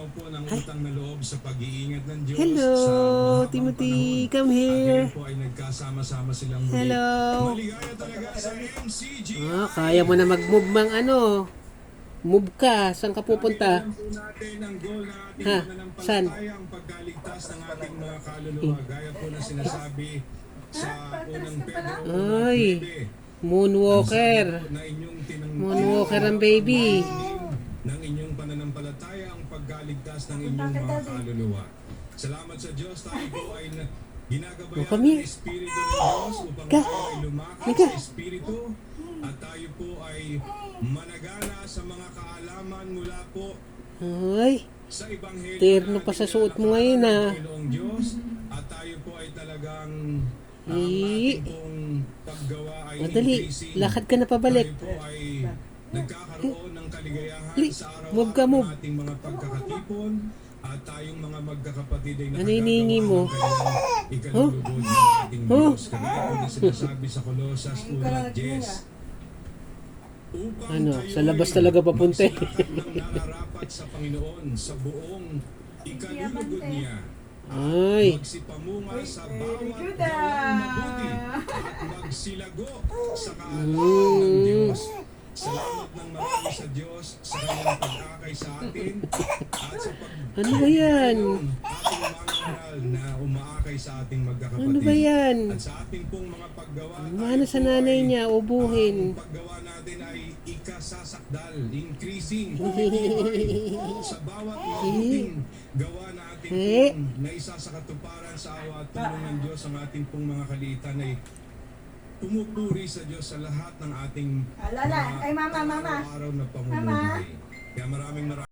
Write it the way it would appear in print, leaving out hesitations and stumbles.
daw po ng utang na loob sa pag-iingat ng Diyos. Hello, sa mahabang Timothy. panahon. Come At here. ngayon po ay nagkasama-sama silang muli. Hello. Maligaya talaga sa MCGI. Kaya mo na mag-move mang ano. Move ka. Saan ka pupunta? Alam po natin ang goal ng ating Ha? Saan? pananampalataya, ang pagkaligtas ng ating mga kaluluwa. Gaya po na sinasabi sa unang Pedro Ay. 1:9. Moonwalker. Na inyong Moonwalker ang baby. ng inyong pananampalataya ang pagkaligtas ng inyong mga kaluluwa. Salamat sa Diyos, tayo po ay ginagabayan Come here. ng Espiritu ng Diyos upang Ka. tayo ay lumakad Ka. sa Espiritu at tayo po ay managana sa mga kaalaman mula po Ay. sa Ebanghelyo. Terno pa sa suot mo ngayon, ha? Panginoong Diyos, at tayo po ay talagang ang Eh. ating pong paggawa ay Madali. increasing. Lakad ka na pabalik. Tayo po ay nagkakaroon ng kaligayahan Li, sa move ka, araw-araw move. ng ating mga pagkakatipon at tayong mga magkakapatid ay Ano hinihingi mo? ikalulugod ng ating Diyos. Kagaya po na sinasabi sa Kolosas 1:10. Upang Ano, kayo sa labas ay talaga papunta eh. magsilakad ng nararapat sa Panginoon sa buong ikalulugod niya. Ay. Magsipamunga sa bawat gawang mabuti at magsilago sa kaalaman ng Diyos. Salamat ng marami sa Diyos sa kanyang pag-akay sa atin at sa Ano ba yan? ating mga aral na umaakay sa ating magkakapatid. Ano ba yan? At sa ating pong mga paggawa, Ano sa nanay niya? Ubuhin. ang paggawa natin ay ikasasakdal, increasing, pumipigay sa bawat mabuting gawa na ating pong naisa sa katuparan sa awa at tulong ng Diyos. Ang ating pong mga kaliitan ay pumupuri sa Diyos sa lahat ng ating Alala, kay mama, mama. araw-araw na pamumuhay. Kaya maraming